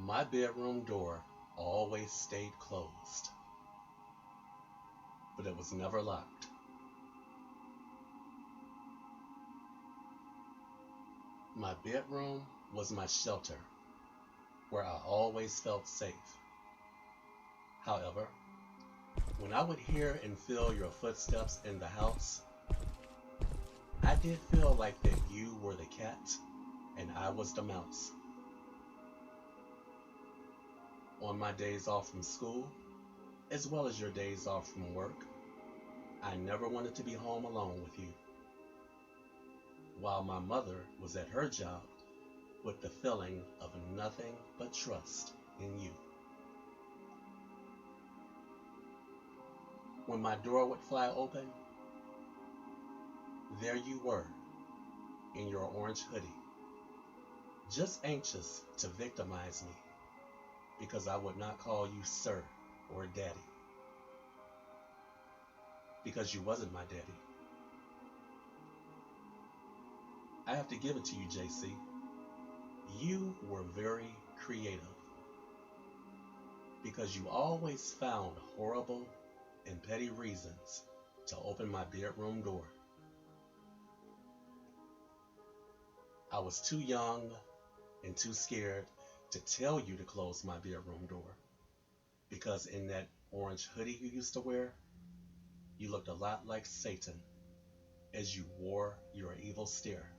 My bedroom door always stayed closed, but it was never locked. My bedroom was my shelter, where I always felt safe. However, when I would hear and feel your footsteps in the house, I did feel like that you were the cat and I was the mouse. On my days off from school, as well as your days off from work, I never wanted to be home alone with you, while my mother was at her job with the feeling of nothing but trust in you. When my door would fly open, there you were in your orange hoodie, just anxious to victimize me because I would not call you sir or daddy, because you wasn't my daddy. I have to give it to you, JC. You were very creative because you always found horrible and petty reasons to open my bedroom door. I was too young and too scared to tell you to close my bedroom door because in that orange hoodie you used to wear, you looked a lot like Satan as you wore your evil stare.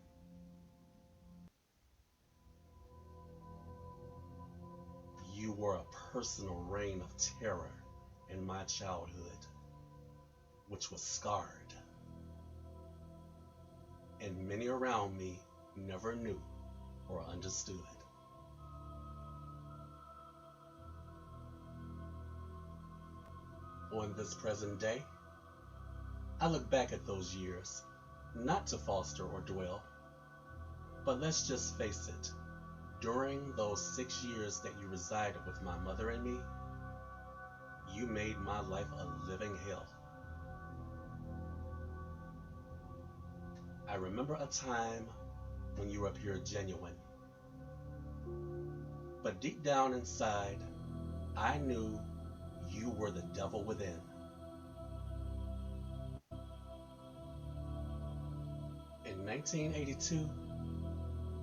You were a personal reign of terror in my childhood, which was scarred, and many around me never knew or understood. On this present day, I look back at those years, not to foster or dwell, but let's just face it, during those 6 years that you resided with my mother and me, you made my life a living hell. I remember a time when you appeared genuine, but deep down inside, I knew you were the devil within. In 1982,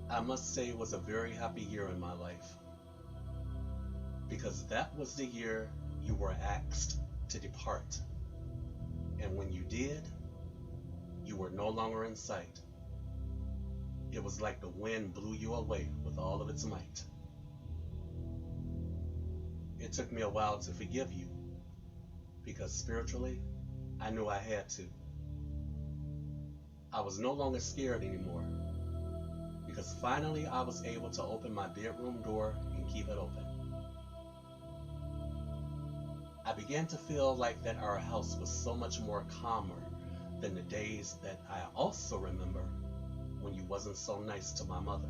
I must say it was a very happy year in my life, because that was the year you were asked to depart. And when you did, you were no longer in sight. It was like the wind blew you away with all of its might. It took me a while to forgive you, because spiritually, I knew I had to. I was no longer scared anymore, because finally I was able to open my bedroom door and keep it open. I began to feel like that our house was so much more calmer than the days that I also remember when you wasn't so nice to my mother.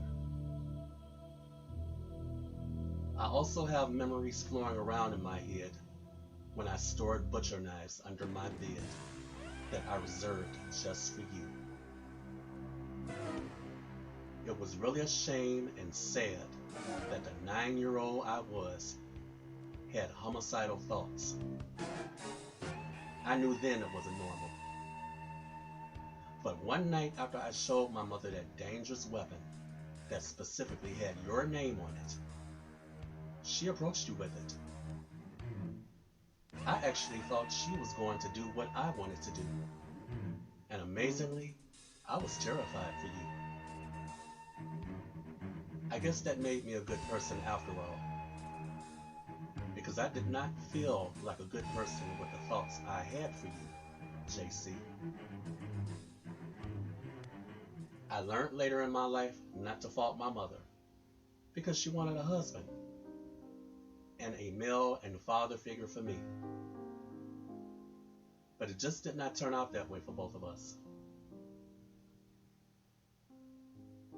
I also have memories flowing around in my head when I stored butcher knives under my bed that I reserved just for you. It was really a shame and sad that the 9-year-old I was had homicidal thoughts. I knew then it wasn't normal. But one night after I showed my mother that dangerous weapon that specifically had your name on it, she approached you with it. I actually thought she was going to do what I wanted to do. And amazingly, I was terrified for you. I guess that made me a good person after all, because I did not feel like a good person with the thoughts I had for you, JC. I learned later in my life not to fault my mother, because she wanted a husband and a male and father figure for me. But it just did not turn out that way for both of us.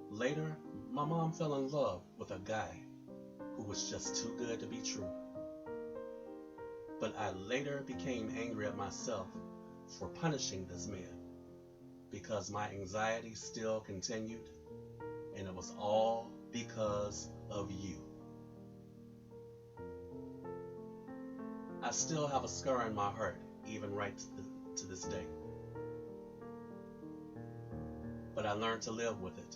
Later, my mom fell in love with a guy who was just too good to be true. But I later became angry at myself for punishing this man because my anxiety still continued, and it was all because of you. I still have a scar in my heart, even right to this day. But I learned to live with it,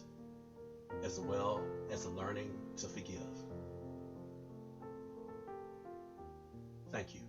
as well as learning to forgive. Thank you.